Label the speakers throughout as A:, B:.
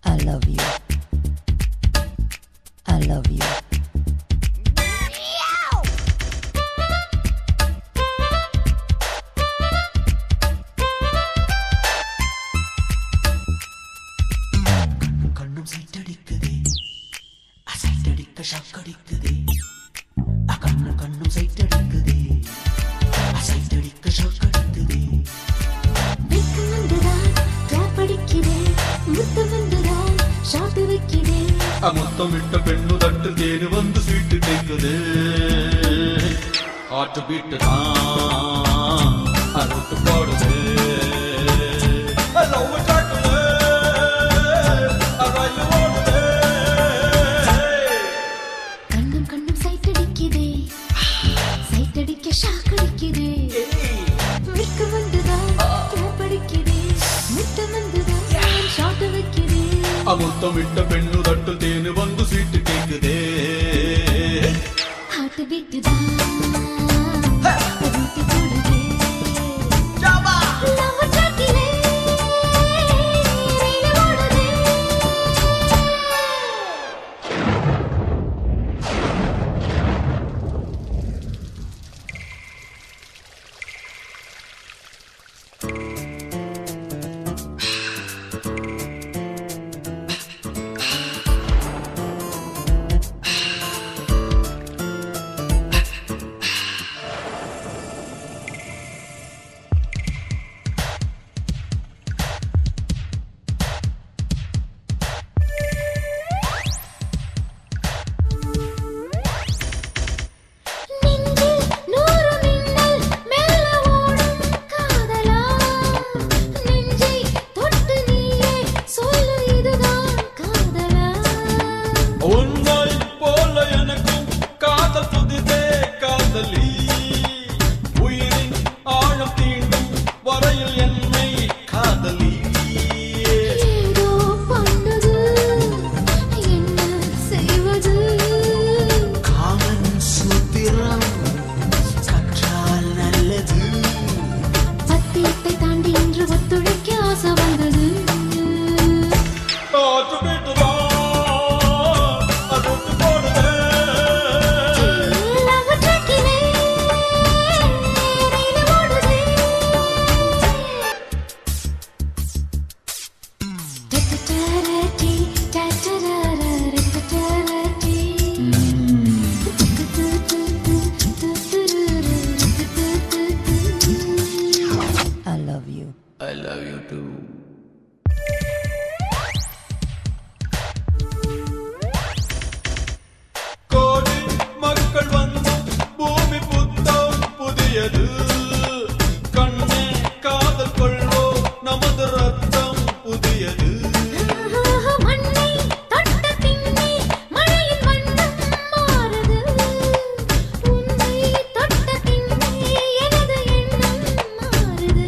A: I love you. I love you.
B: கண்ணும் சைட்டடிக்குதே அசைட்டடிக்க ஷாக்கடிக்குதே கண்ணும் சைட்டடிக்குதே அசைட்டடிக்க ஷாக்கடிக்குதே
C: வெக்கம் வந்துதான் கிளாப் அடிக்கிறேன் முத்தம் வந்துதான் ஷாட் வைக்கிறேன்
D: முத்தம் விட்ட பெண்ணு தட்டு தேனு வந்து சீட்டு கேட்குது ஆட்டு பீட்டு தான் அறுத்து போடுது
C: கண்ணும் சைட்டடிக்குதே சைட்டடிக்க ஷாக் அடிக்குதே வெக்கம் வந்துதான் கிளாப் அடிக்கிறேன் முத்தம் வந்துதான் ஷாட் வைக்கிறேன்
D: முத்தம் விட்ட பெண்ணு தட்டு தேனு வந்து சீட்டு கேட்குதே
C: ஹார்ட் பீட் தான் ரூட் போடுதே லவ் ட்ராக்கிலே ரயில் ஓடுதே
A: I love you.
D: I love you too. கோடி மக்கள் வந்து பூமி புத்தம் புதியது கண்ணே காதல் கொள்வோ நமது ரத்தம் புதியது
C: மண்ணை தொட்ட பின்னே மழையின் வண்ணம் மாறுது உன்னை தொட்ட பின்னே எனது எண்ணம் மாறுது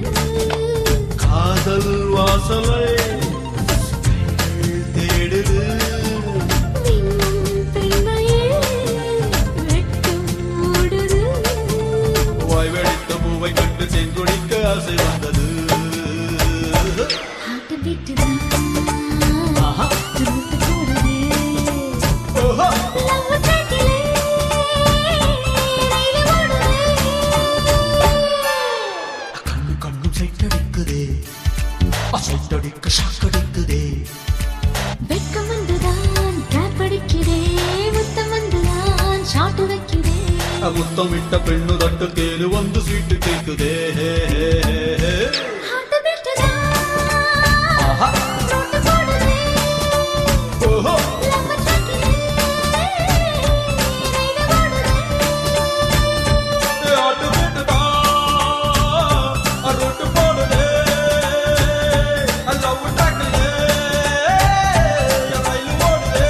D: காதல் வாசலை தேடுது
C: விண்ணும் பெண்மையே வெட்கம் மூடுது
D: வாய் வெடித்த பூவை கண்டு செங்குடிக்க ஆசை வந்தது
C: ஹார்ட் பீட் தான் ரூட் போடுதே லவ் ட்ராக்கிலே ரயில் ஓடுதே
B: கண்ணும் சைட்டடிக்குதே அசைட்டடிக்க ஷாக்கடிக்குதே
C: வெட்கம் வந்துதான் கிளாப் அடிக்கிறேன் முத்தம் வந்துதான் ஷாட் வைக்கிறேன்
D: முத்தம் விட்ட பெண்ணு தட்டு தேனு வந்து சீட்டு கேட்குதே
C: ஹார்ட் பீட் தான் ரூட் போடுதே லவ் ட்ராக்கிலே ரயில் ஓடுதே
D: ஆட்டு வீட்டு தான் அருட்டு போடுதே லவ் ட்ராக்கிலே ரயில் ஓடுதே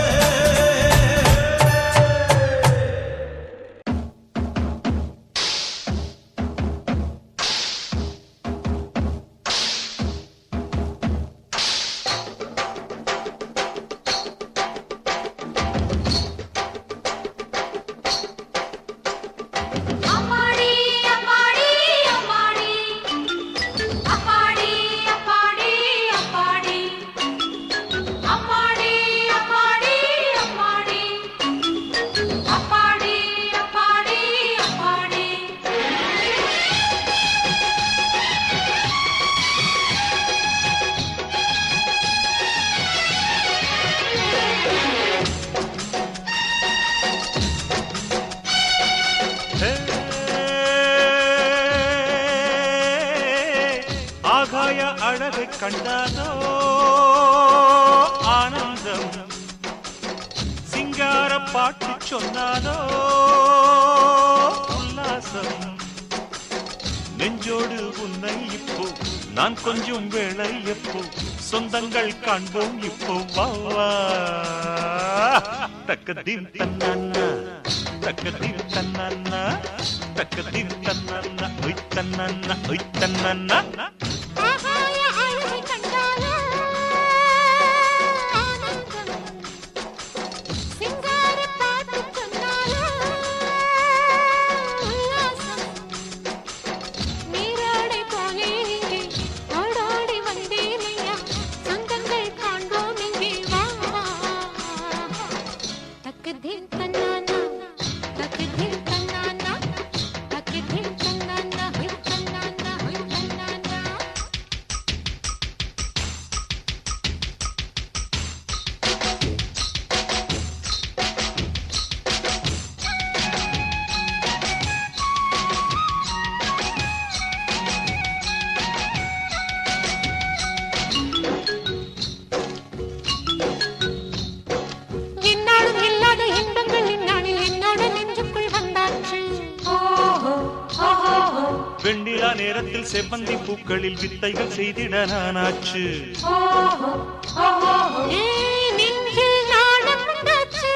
E: அழகை கண்டாதோ ஆனந்தம் சிங்கார பாட்டு சொன்னாதோ உல்லாசம் நெஞ்சோடு உன்னை இப்போ நான் கொஞ்சம் வேளை எப்போ சொந்தங்கள் காண்போம் இப்போ வா தக்கதீம் தன்னன்னா தக்கதீம் தன்னன்னா தக்கதீம் தன்னன்னா ஒய் தன்னன்னா ஒய் தன்னன்னா
C: ஆகாய அழகை கண்டாலோ ஆனந்தம் சிங்கார பாட்டு சொன்னாலோ உல்லாசம் நீராடை போலே இங்கே ஓடோடி வந்தேனையா சொந்தங்கள் காண்போம் இங்கே வா தக்கதீம் தன்னானா தக்கதீம் தன்னானா தக்கதீம் தன்னானா ஹொய் தன்னானா ஹொய் தன்னானா என்னாலும் இல்லாத இன்பங்கள் இந்நாளில் என்னோட நெஞ்சுக்குள் வந்தாச்சு
E: வெண்ணிலா நேரத்தில் செவ்வந்தி பூக்களில் வித்தைகள் செய்திட நானாச்சு
C: நெஞ்சில் நாடம் உண்டாச்சு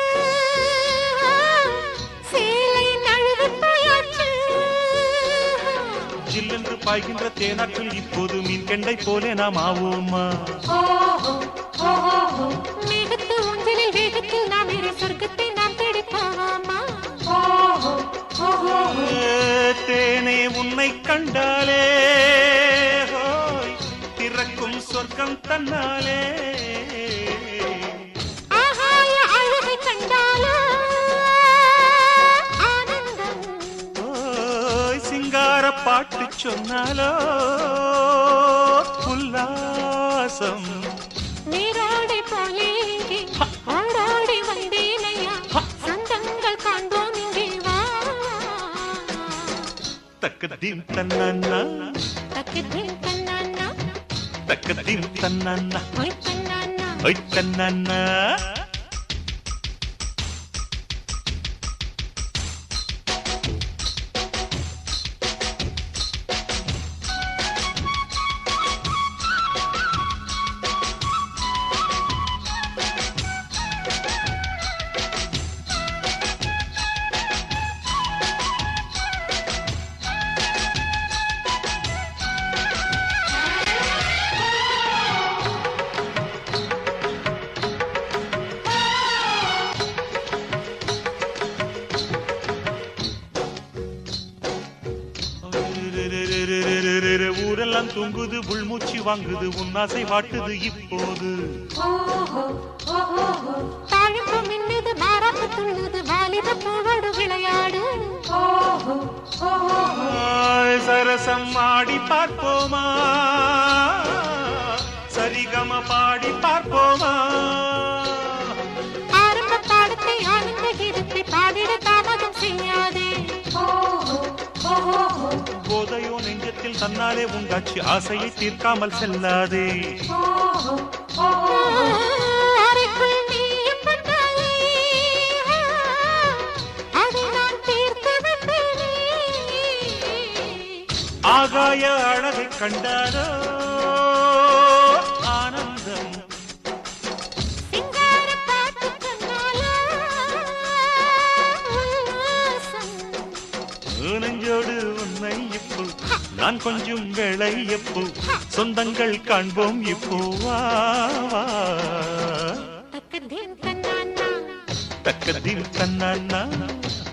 C: சேலை நழுவு போயாச்சு
E: ஜில்லென்று பாய்கின்ற தேனாற்றில் இப்போது மீன் கெண்டை போலே நாம் ஆவோமா
C: மேகத்து ஊஞ்சலில் வேகத்தில் நாம் இரு சொர்க்கத்தை நாம் தேடி போவோமா
E: தேனே உன்னை கண்டாலே ஹோய் திறக்கும் சொர்க்கம் தன்னாலே
C: ஆகாய அழகை கண்டாலோ ஆனந்தம்
E: ஓய் சிங்கார பாட்டு சொன்னாலோ உல்லாசம்
C: நீரோடை போலே இங்கே ஓடோடி வந்தேனையா சொந்தங்கள் காண்போம் இங்கே வா
E: தக்கதீம் தன்னன்னா
C: தக்கதீம் தன்னானா
E: தக்கதீம் தன்னன்னா
C: ஹொய் தன்னானா
E: ஒய் தன்னன்னா ஊரெல்லாம் தூங்குது உள்மூச்சு வாங்குது உன்னாசை வாட்டுது இப்போது
C: தாழம்பு மின்னுது மாறாப்பு துள்ளுது வாலிப பூவோடு விளையாடு
E: சரசம் ஆடி பார்ப்போமா சரிகம பாடி பார்ப்போமா
C: ஆரம்ப பாடத்தை ஆனந்த கீதத்தை பாடிட தாமதம் செய்யாதே
E: போதையோ நெஞ்சத்தில் தன்னாலே உண்டாச்சு ஆசையை தீர்க்காமல் செல்லாதே
C: அறைக்குள் நீயும் வந்தாயே அதை நான் தீர்த்து வைப்பேனே
E: ஆகாய அழகை கண்டாரோ ஆனந்தம்
C: சிங்கார பாட்டு சொன்னாலோ உல்லாசம்
E: நெஞ்சோடு உன்னை இப்போ நான் கொஞ்சம் வேளை எப்போ சொந்தங்கள் காண்போம் இப்போ வா வா.
C: தக்கதீம் தன்னானா
E: தக்கதீம் தன்னன்னா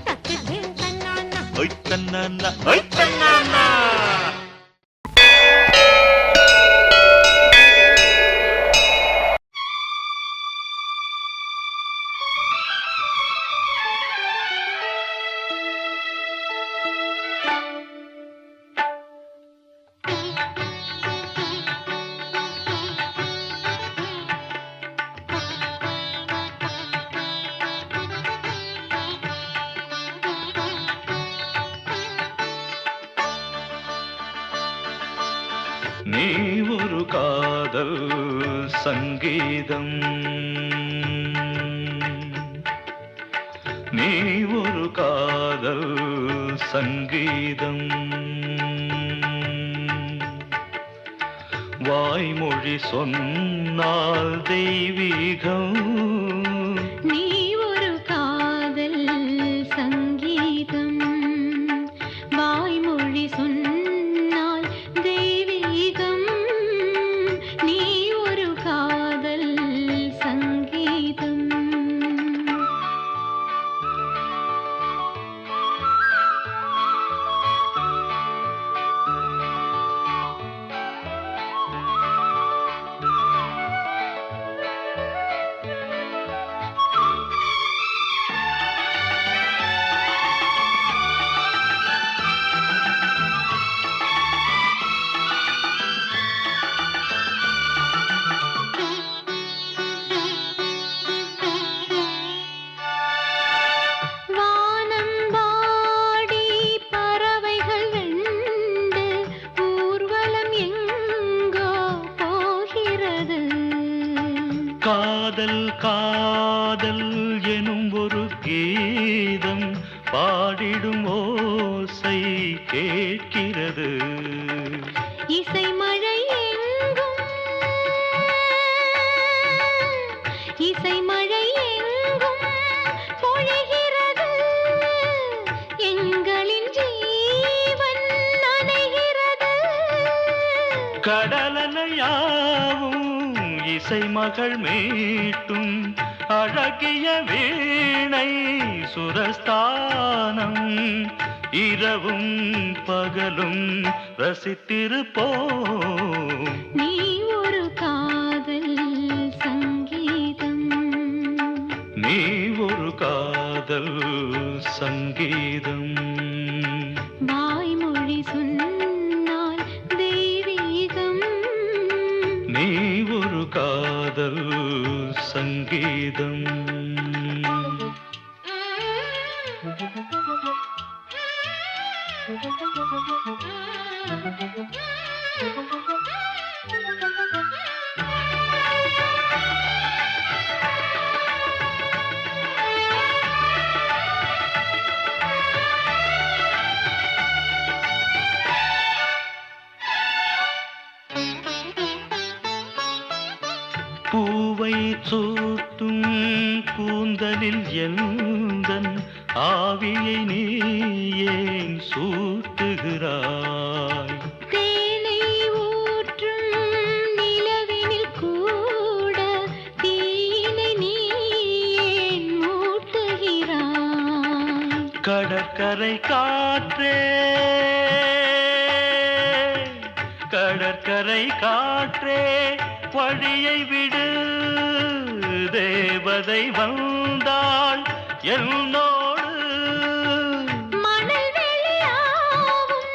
C: தக்கதீம் தன்னானா
E: ஒய் தன்னன்னா ஒய் தன்னன்னா நீ ஒரு காதல் சங்கீதம், நீ ஒரு காதல் சங்கீதம். வாய்மொழி சொன்னால் தெய்வீகம்,
C: நீ ஒரு காதல் சங்கீதம். வாய்மொழி சொன்னால் தெய்வீகம், நீ ஒரு காதல் சங்கீதம்.
E: காதல் காதல் எனும் ஒரு கீதம் பாடிடும் ஓசை கேட்கிறது.
C: இசை மழை எங்கும், இசை மழை எங்கும் பொழிகிறது. எங்களின் ஜீவன் நனைகிறது.
E: கடலலையாவும் இசை மகள் மீட்டும் அழகிய வீணை சுரஸ்தானம். இரவும் பகலும் ரசித்திருப்போம்.
C: நீ ஒரு காதல் சங்கீதம்,
E: நீ ஒரு காதல் சங்கீதம்.
C: வாய்மொழி சொன்னால் தெய்வீகம்,
E: நீ ஒரு காதல் சங்கீதம். பூவை சூட்டும் கூந்தலில் எந்தன் ஆவியை நீ ஏன் சூட்டுகிறாய்?
C: தேனை ஊற்றும் நிலவினில் கூட தீனை நீ ஏன் மூட்டுகிறாய்?
E: கடற்கரை காற்றே, கடற்கரை காற்றே வழியை விடு. தேவதை வந்தாள் என்னோடு.
C: மணல் வெளியாகும்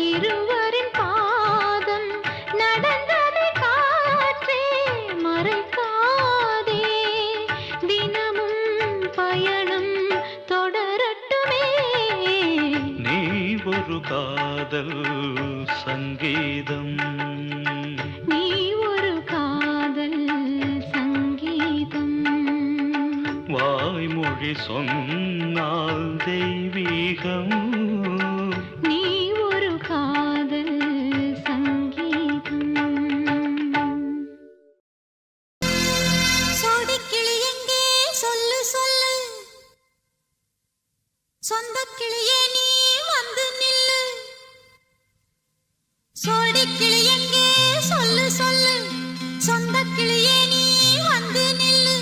C: இருவரின் பாதம் நடந்ததை காற்றே மறைக்காதே. தினமும் பயணம் தொடரட்டுமே.
E: நீ ஒரு காதல் சங்கீதம்,
C: நீ ஒரு காதல் சங்கீதம்.
E: வாய்மொழி சொன்னால் தெய்வீகம்.
C: நீ ஒரு காதல் சங்கீதம். சோடிக்கிளி எங்கே சொல்லு சொல்லு, சொந்தக் கிளியே நீ வந்து நில்லு. சோடிக்கிளி எங்கே சொல்லு சொல்லு, சொந்தக் கிளியே நீ வந்து நில்லு.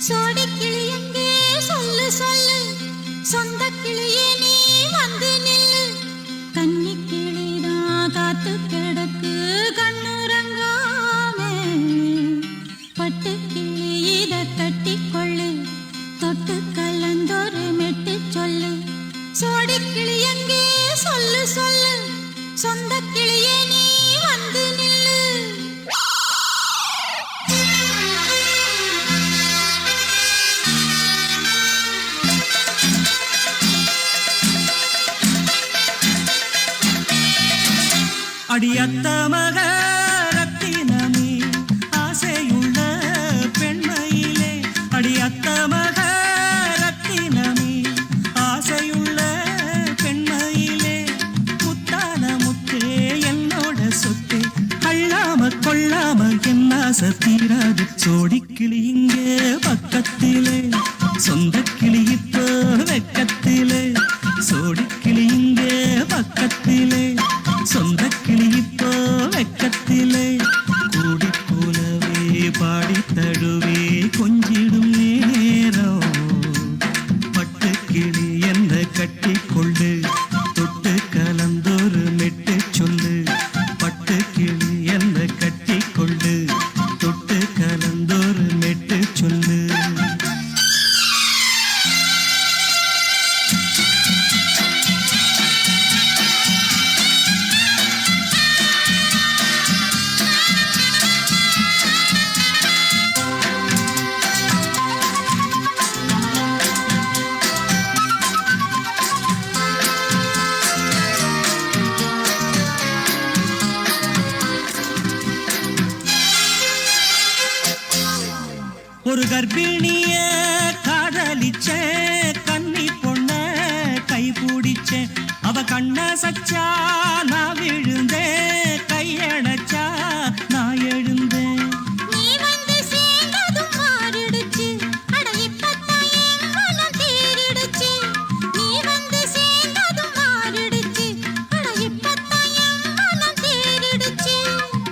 C: சோடிக்கிளி எங்கே சொல்லு சொல்லு, சொந்தக் கிளியே நீ வந்து நில்லு. கன்னிக் கிளிதான் காத்து கிடக்கு கண்ணுறங்காமே. பட்டுக்கிளி இத கட்டிக்கொள்ளு, தொட்டு கலந்தொரு மெட்டு சொல்லு. சோடிக்கிளி எங்கே சொல்லு சொல்லு, சொந்தக் கிளியே நீ வந்து நில்லு.
B: அடியத்த மக
F: சோடிக்கிளி இங்கே பக்கத்திலே சொந்த கிளி இப்போ வெக்கத்திலே சோடிக்கிளி இங்கே பக்கத்திலே சொந்த கிளி இப்போ வெக்கத்திலே கூடி போலவே பாடி தழுவே கொஞ்சிடும் நேரம் பட்டு கிளி என்ன கட்டி கொண்டு தொட்டு கலந்தொரு மெட்டு சொல்லு பட்டு கிளி என்ன கட்டி கொண்டு தொட்டு கலந்தொரு மெட்டு சொல்லு ஒரு கர்ப்பிணிய காதலிச்ச கன்னி பொண்ண கை பிடிச்ச அவ கண்ண சச்சா நான் விழுந்தேன் கையடைச்சா நான் எழுந்தேன்
C: நீ வந்து சேர்ந்ததும் மாறிடுச்சு அட இப்பத்தான் என் மனம் தேறிடுச்சு நீ வந்து சேர்ந்ததும் மாறிடுச்சு அட இப்பத்தான் என் மனம் தேறிடுச்சு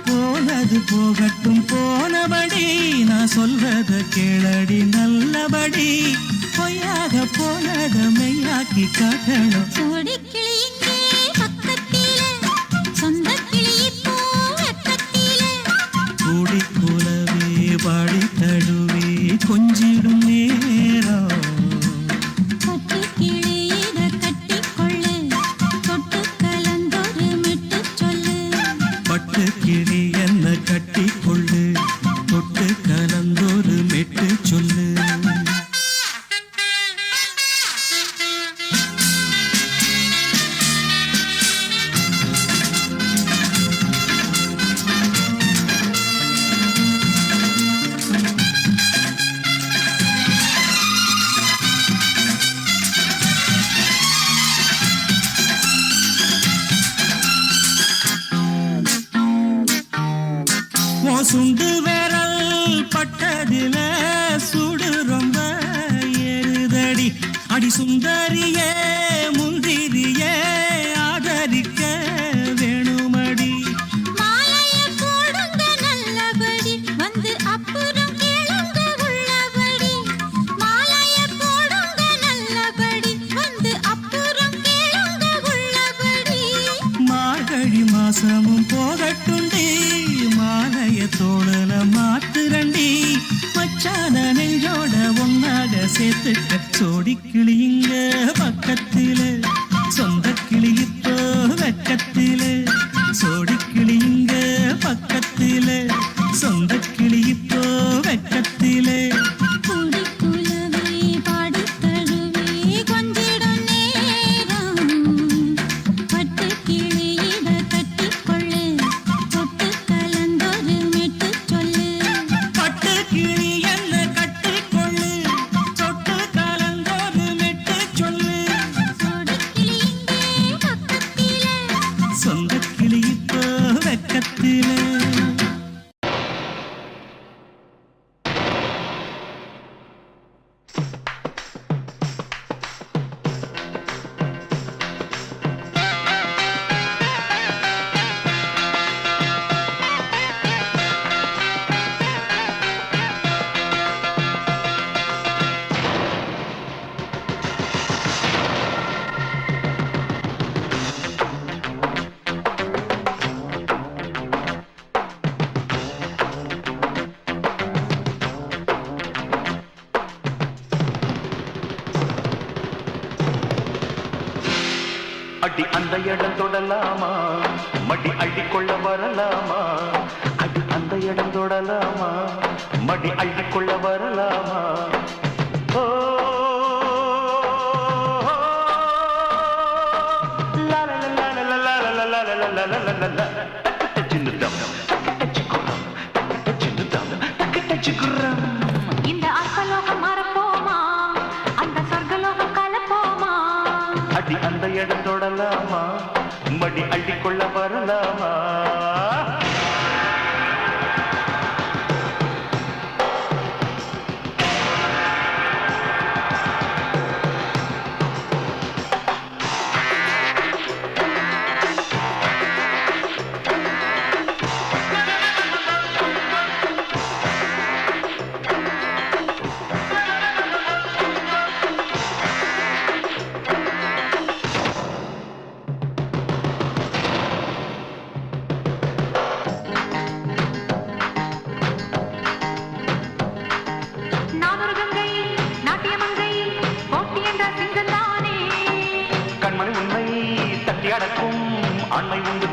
F: போனது போகட்டும் போனபடி நான் சொல்றத கேளடி நல்லபடி பொய்யாக போனத மெய்யாக்கி காட்டணும்
C: சோடிக்கிளி இங்கே பக்கத்திலே சொந்த கிளி இப்போ வெக்கத்திலே
F: கூடி கூலவே பாடி தழுவே கொஞ்சிடும் நேரம்
C: பட்டு கிளி இத கட்டிக்கொள்ளு தொட்டு கலந்தொரு மெட்டு சொல்லு
F: பட்டு கிளி என்ன கட்டி கொள்ளு தொட்டு கலந்தொரு மெட்டு சொல்லு சுண்டு விரல் பட்டதில சுடு ரொம்ப ஏறுதடி அடி சுந்தரியே முந்திரியே ஆதரிக்க வேணுமடி
C: மாலைய போடுங்க நல்லபடி வந்து அப்புறம் கேளுங்க உள்ளபடி மாலைய போடுங்க நல்லபடி வந்து அப்புறம் கேளுங்க உள்ளபடி
F: மார்கழி மாசமும் போகட்டுண்டி மாலைய தோழல மாத்துரண்டி மச்சான நெஞ்சோட ஒன்னாக சேர்த்துக்க சோடிக்கிளி இங்க பக்கத்திலே சொந்த கிளி இப்போ வெக்கத்திலே சோடிக்கிளி இங்க பக்கத்திலே சொந்த கிளி இப்போ வெக்கத்திலே
C: கூடி குலவே பாடி தழுவே கொஞ்சிடும் நேரம் பட்டு கிளி இத கட்டிக்கொள்ளு தொட்டு கலந்தொரு மெட்டு சொல்லு
F: பட்டு கிளி என்ன கட்டிக்கொள்ளு தொட்டு கலந்தொரு மெட்டு சொல்லு
C: சோடிக்கிளி இங்கே பக்கத்திலே
F: சொந்த கிளி இப்போ வெக்கத்திலே
E: அடி அந்த இடம் தொடலாமா மடி அள்ளிக்கொள்ள வரலாமா அடி அந்த இடம் தொடலாமா மடி அள்ளிக்கொள்ள வரலாமா ஓ லா லா லா லா லா லா லா லா லா லா லா லா லா சின்னதம் சிக்குரம் சின்னதம் சிக்குரம்
C: இந்த அர்த்தலோகம் மறப்போமா அந்த சொர்க்கலோகம் கலப்போமா
E: அடி அந்த இடம் தொடலாமா மடி அள்ளிக்கொள்ள வரலாமா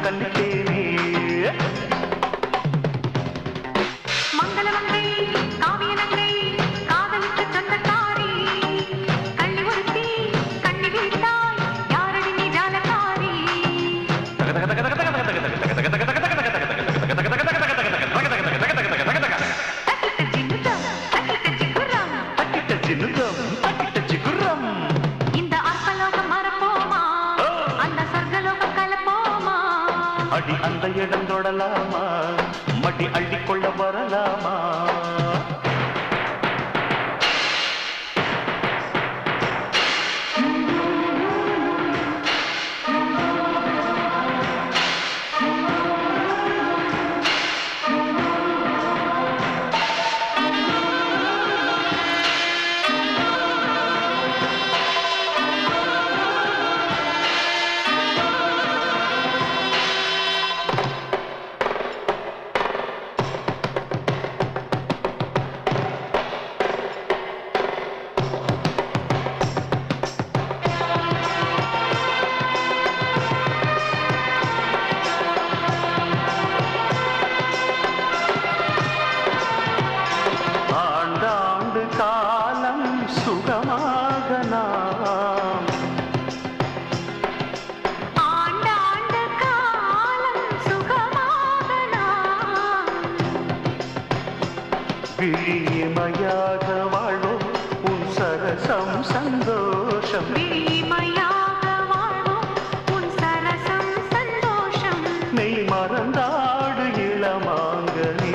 E: கன்னித்தேனே
C: மங்களமங்கை காவியனங்கை காதலுக்கு சொந்தக்காரி கள்ளி ஒருத்தி கண்ணி விழித்தாய் யாரடி நீ ஜாலக்காரி இந்த அற்பலோகம் மறப்போமா அந்த சொர்க்கலோகம் கலப்போமா
E: அடி அந்த இடம் தொடலாமா மடி அள்ளிக்கொள்ள வரலாமா ஆண்டாண்டு காலம் சுகமாக நாம்
C: ஆண்டாண்டு காலம் சுகமாக நாம்
E: விழிமயாக வாழ்வோம் உன் சரசம் சந்தோஷம்
C: விழிமையாக வாழ்வோம் உன் சரசம் சந்தோஷம்
E: மெய் மறந்தாடு இளமாங்கனே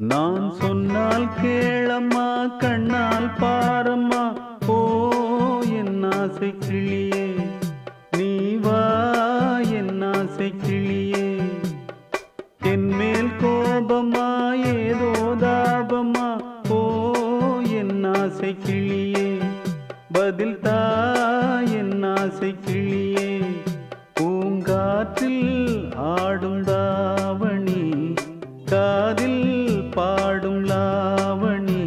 F: நான் சொன்னால் கேளம்மா கண்ணால் பாரம்மா ஓ என் ஆசை கிளியே நீ வா என் ஆசை கிளியே என் மேல் கோபமா ஏதோ தாபமா ஓ என் ஆசை கிளியே பதில் தா என் ஆசை கிளியே பூங்காற்றில் ஆடும் தாவணி காதில் பாடும் லாவணி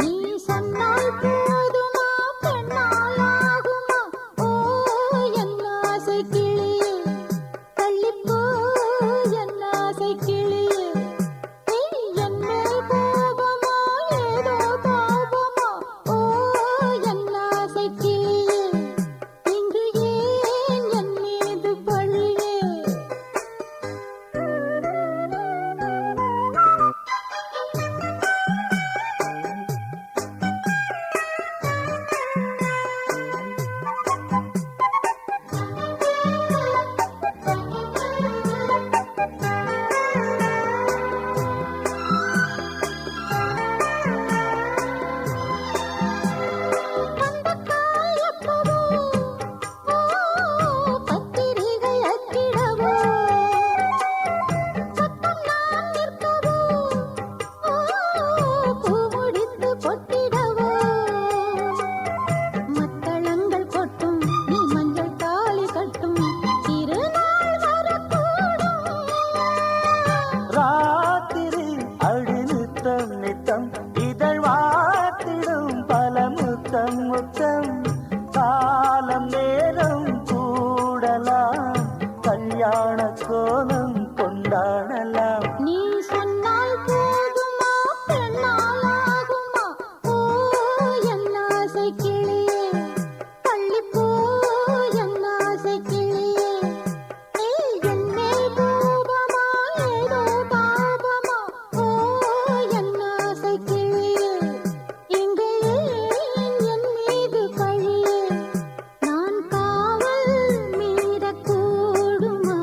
C: நீ சொன்னால் போதுமா பெண்ணால் ஆகுமா ஓ என் ஆசை கிளியே தள்ளிப்போ என் ஆசை கிளியே என் மேல் கோபமா ஏதோ தாபமா ஓ என் ஆசை கிளியே இங்கு ஏன் என் மீது பழியே பத்திரிகை அச்சிடவோ சத்தம் நான் நிற்கவோ பூ முடித்து கொட்டிடவோ மத்தளங்கள் கொட்டும் நீ மஞ்சள் தாலி கட்டும் திருநாள் வரக்கூடும்
E: ராத்திரி அடிநித்தம் நித்தம் இதழ் வாத்திடும் பல முத்தம் முத்தம் காலம் நேரம் கூடலாம் கல்யாண கோலம் கொண்டாடலாம்
C: நீ சொன்னால் போதுமா பெண்ணால் ஆகுமா ஓ என் ஆசை கிளியே தள்ளிப்போ என் ஆசை கிளியே என் மேல் கோபமா ஏதோ தாபமா ஓ என் ஆசை கிளியே இங்கு ஏன் என் மீது பழியே நான் காவல் மீறக்கூடுமா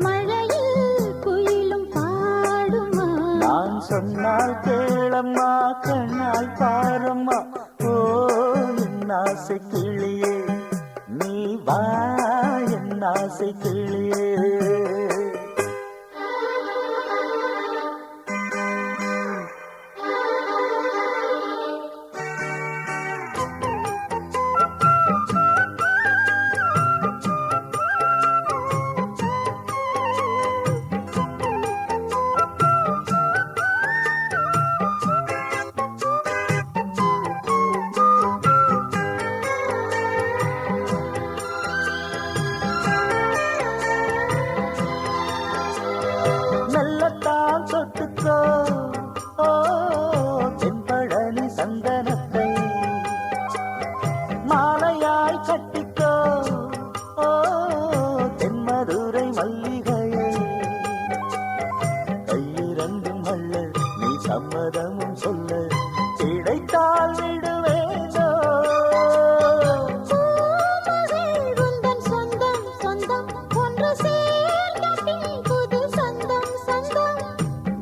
C: மழையில் குயிலும் பாடுமா
E: நான் சொன்னால் கேளம்மா கண்ணால் பாரம்மா ஓ என் ஆசை கிளியே நீ வா என் ஆசை கிளியே
C: ஒன்று சேர்ந்த பின் புது சொந்தம் சொந்தம்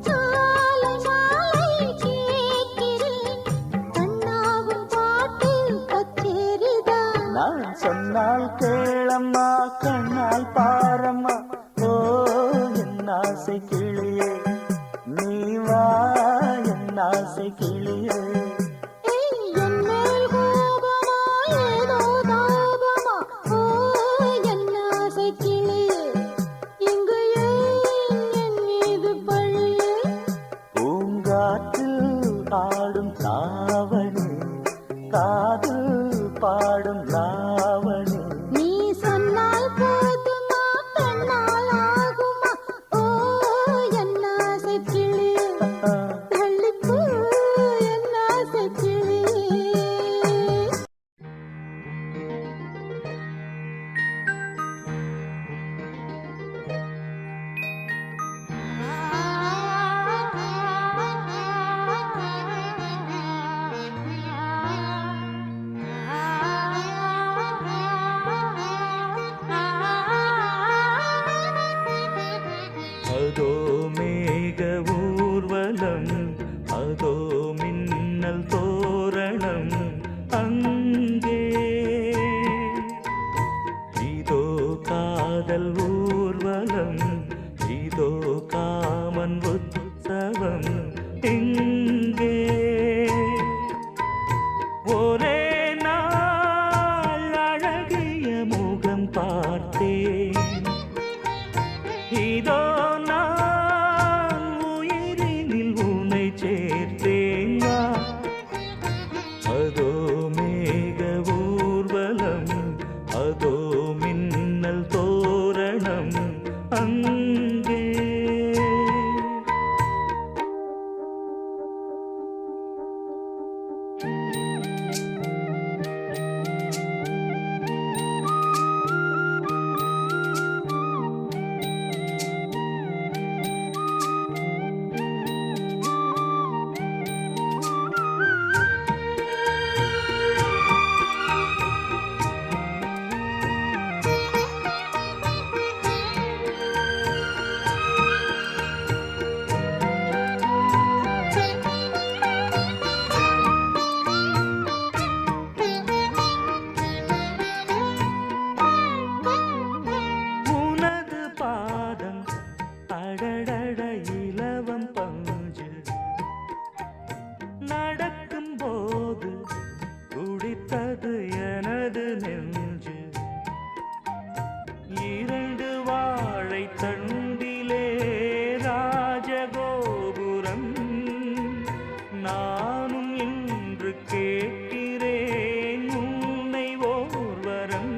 C: மாலை மாலை கேட்கிறேன் கண்ணாவும் பாட்டு கச்சேரிதான்
F: நான் சொன்னால் கேளம்மா கண்ணால் பாரம்மா ஓ என் ஆசை கிளியே நீ வா என் ஆசை கிளியே
C: என் மேல் கோபமா ஏதோ தாபமா ஓ என் ஆசை கிளியே இங்கு ஏன் என் மீது பழியே
F: பூங்காற்றில் ஆடும் தாவணி காதில் பாடும் லாவணி
C: நீ சொன்னால் போதுமா கண்ணால் ஆகுமா ஓ என் ஆசை கிளியே தள்ளிப்போ என் ஆசை கிளியே
F: அதோ மேக ஊர்வலம் அதோ மின்னல் தோரணம் அங்கே இதோ காதல் ஊர்வலம் இதோ காமன் உற்சவம் இங்கே ஒரே நாள் அழகிய முகம் பார்த்தேன் இதோ நான் உயிரினில் உன்னை சேர்த்தேன் அதோ மேக ஊர்வலம் அதோ மின்னல் தோரணம் அங்கே உனது பாதம் அடடட இலவம் பஞ்சு நடக்கும் போது குடித்தது எனது நெஞ்சு இரண்டு வாழை தண்டிலே ராஜகோபுரம் நானும் இன்று கேட்கிறேன் உன்னை ஓர்வரம்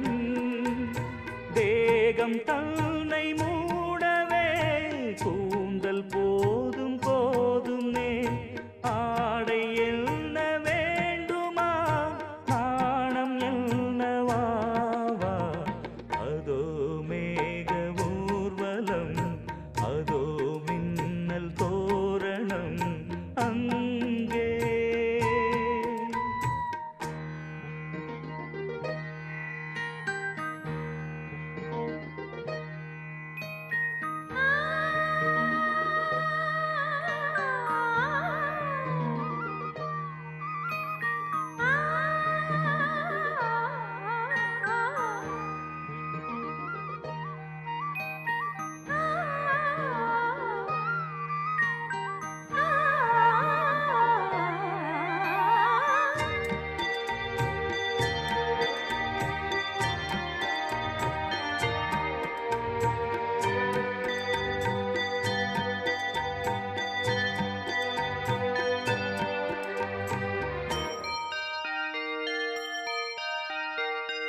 F: தேகம் தன்னை மூடவே கூந்தல் போதும் போதுமே ஆடை என்ன வேண்டுமா நாணம் என்னவாவா அதோ மேக ஊர்வலம் அதோ மின்னல் தோரணம் அங்கே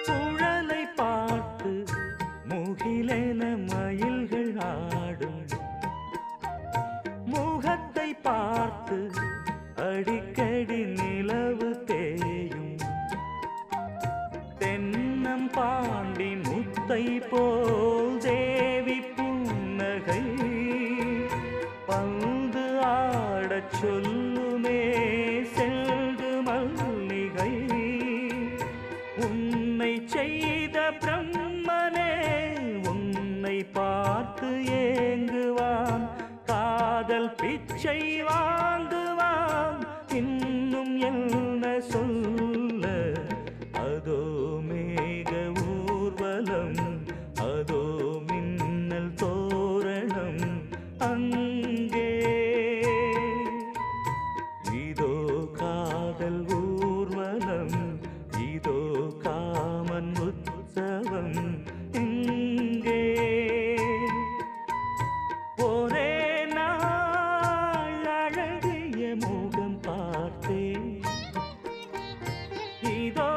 F: சுழலை பார்த்து முகிலென மயில்கள் ஆடும் முகத்தை பார்த்து அடிக்கடி நிலவு தேயும் தென்னம் பாண்டி முத்தை போல் தேவி புன்னகை பந்து ஆடச் சொல்லுமே செல்கு மல்லிகை உன்னை செய்த பிரம்மனே உன்னை பார்த்து ஏங்குவான், காதல் பிச்சை வாங்குவான். இன்னும் என்ன சொல்ல, அதோ மேக ஊர்வலம், அதோ மின்னல் தோரணம் அங்கே. இதோ காதல் ஊர்வலம், இதோ காமன் உற்சவம் இங்கே. ஒரே நாள் அழகிய முகம் பார்த்தேன், இதோ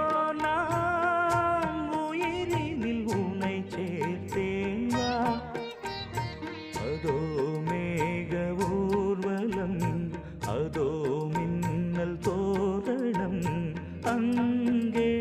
F: நான் உயிரினில் உன்னை சேர்த்தேன். வா. அதோ மேக ஊர்வலம், அதோ மின்னல் தோரணம் அங்கே.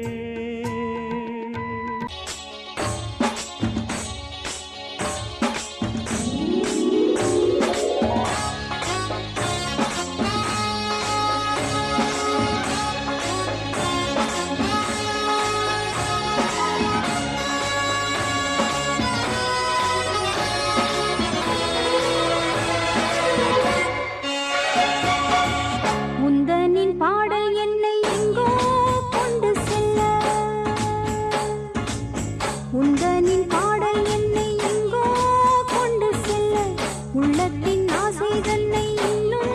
C: உந்தனின் பாடல் என்னை எங்கோ கொண்டு செல்ல, உந்தனின் பாடல் என்னை எங்கோ கொண்டு செல்ல, உள்ளத்தின் ஆசை தன்னை இன்னும்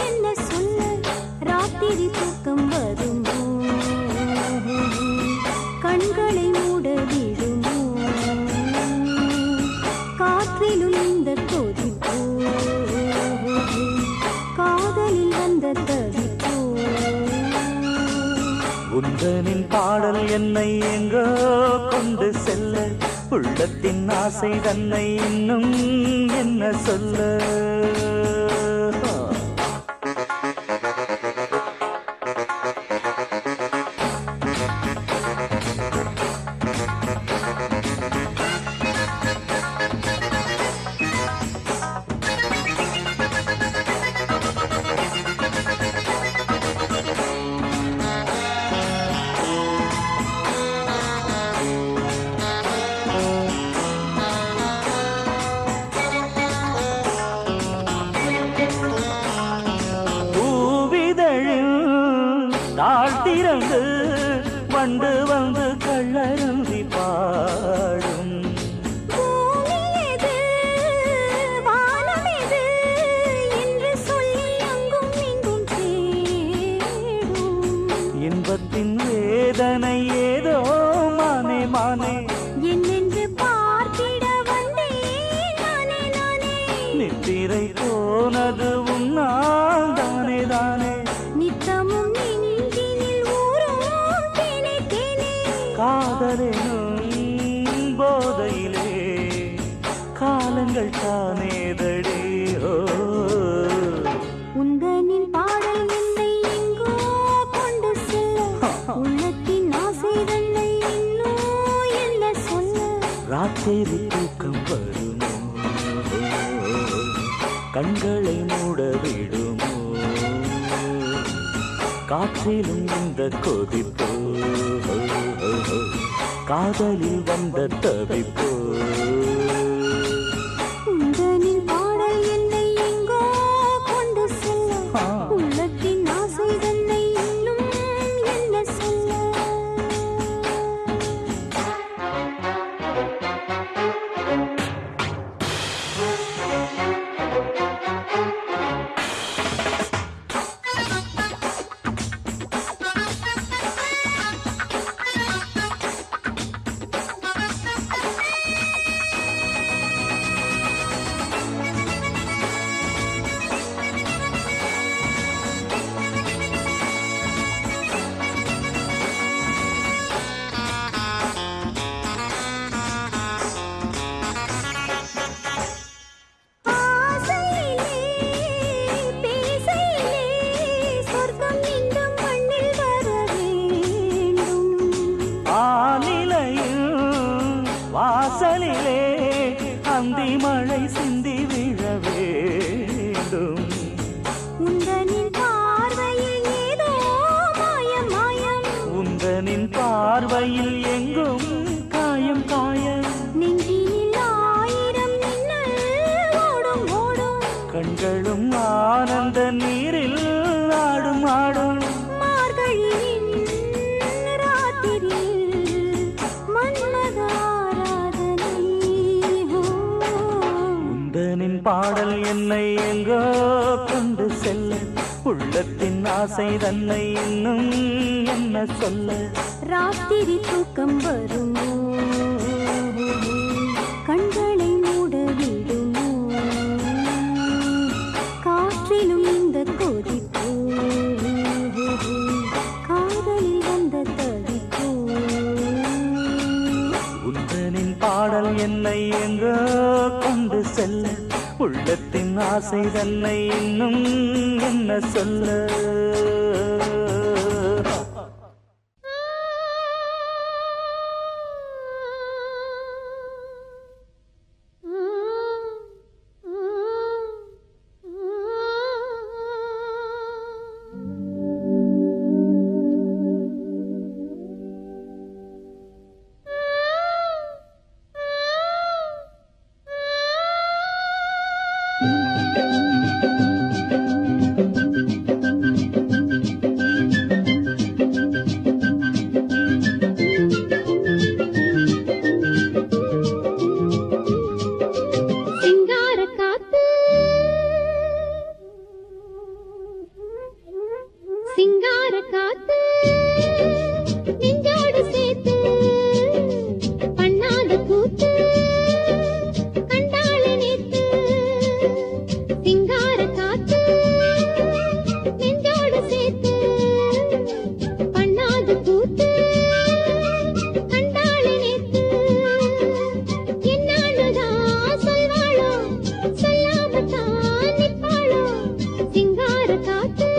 C: என்ன சொல்ல. ராத்திரி தூக்கம் வருமோ, கண்களை மூட விடுமோ, காற்றிலும் இந்த கொதிப்போ, காதலில் வந்த தவிப்போ.
F: உந்தனின் பாடல் என்னை எங்கோ கொண்டு செல்ல, உள்ளத்தின் ஆசை தன்னை இன்னும் என்ன சொல்ல. தாழ்த்திரண்டு வண்டு வந்து கள்ளருந்தி பாடும்.
C: பூமி எது, வானம் எது என்று சொல்லி அங்கும் இங்கும் தேடும்.
F: இன்பத்தின் வேதனை ஏதோ மானே மானே,
C: என்னென்று பார்த்திட வந்தேன் நானே நானே.
F: நித்திரை போனது உன்னால் தானே தானே.
C: நித்தமும் நெஞ்சினில் ஊறும் தேனே தேனே.
F: காதலெனும் போதையிலே காலங்கள் தானேதடி. ஓ
C: உந்தனின் பாடல் என்னை எங்கோ கொண்டு செல்ல, உள்ளத்தின் ஆசை தன்னை இன்னும் என்ன சொல்ல.
F: ராத்திரி தூக்கம் வருமோ, கண்களை மூட விடுமோ, காற்றிலும் இந்த கொதிப்போ, காதலில் வந்த தவிப்போ.
C: உந்தனின் பாடல் என்னை எங்கோ கொண்டு செல்ல, உள்ளத்தின் ஆசை தன்னை இன்னும் என்ன சொல்ல.
F: வாசலிலே அந்தி மழை சிந்தி விழ வேண்டும்.
C: உந்தனின் பார்வையில் ஏதோ மாயம் மாயம்,
F: உந்தனின் பார்வையில் எங்கும் காயம் காயம்.
C: நெஞ்சினில் ஆயிரம்
F: பாடல் என்னை எங்கோ கொண்டு செல்ல உள்ளத்தின் ஆசை தன்னை இன்னும் என்ன சொல்ல
C: ராத்திரி தூக்கம் வருமோ கண்களை மூட விடுமோ காற்றிலும் இந்த கொதிப்போ காதலில் வந்த தவிப்போ
F: உந்தனின் பாடல் என்னை எங்கோ கொண்டு செல்ல உள்ளத்தின் ஆசை தன்னை இன்னும் என்ன சொல்ல
C: சிங்கார காத்து நெஞ்சோடு சேர்த்து பண்ணாத கூத்து கண்டாள நேத்து சிங்கார காத்து நெஞ்சோடு சேர்த்து பண்ணாத கூத்து கண்டாள நேத்து என்னானுதான் சொல்வாளோ சொல்லாமத்தான் நிற்பாளோ சிங்கார காத்து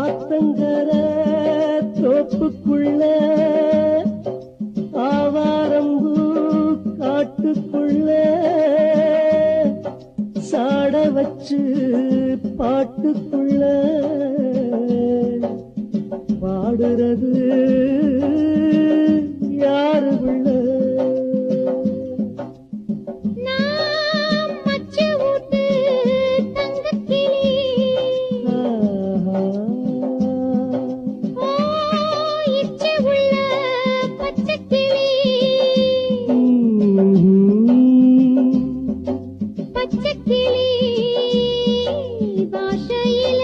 G: ஆத்தங்கர தோப்புக்குள்ள ஆவாரம்பூ காட்டுக்குள்ள சாட வச்சு பாட்டுக்குள்ள பாடுறது யாரு உள்ள
C: பச்சைக்கிளி பாஷையில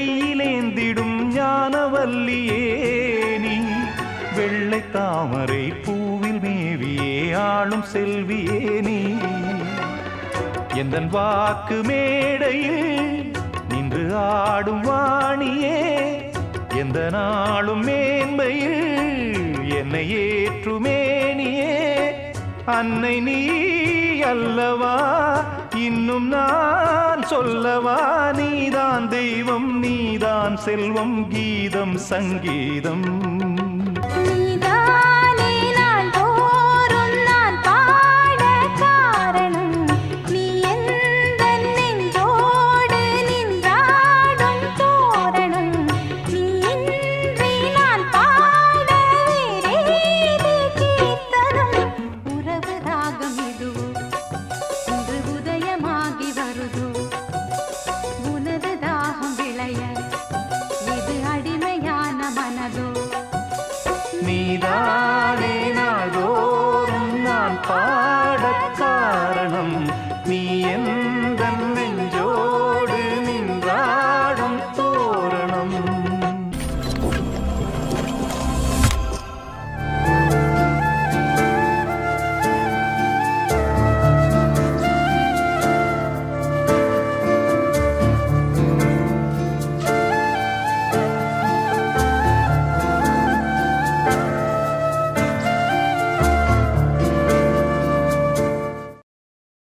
F: கையிலேந்திடும் ஞானவல்லியே நீ வெள்ளை தாமரை பூவில் மேவியே ஆளும் செல்வியே நீ எந்தன் வாக்கு மேடையில் நின்று ஆடும் வாணியே எந்த நாளும் மேன்மையில் என்னை ஏற்றுமேனியே அன்னை நீ அல்லவா இன்னும் நான் சொல்லவா நீதான் தெய்வம் நீதான் செல்வம் கீதம் சங்கீதம்
C: நீதானே நாள்தோறும் நான் பாட காரணம் நீ எந்தன் நெஞ்சோடு நின்றாடும் தோரணம் நீ இன்றி நான் பாட வேறேது கீர்த்தனம் உறவு ராகம் இதுவோ இன்று உதயமாகி வருதோ உனது தாகம் விளைய இது அடிமையான மனதோ
F: நீதானே நாள்தோறும் நான் பாடக் காரணம் நீ எந்தன்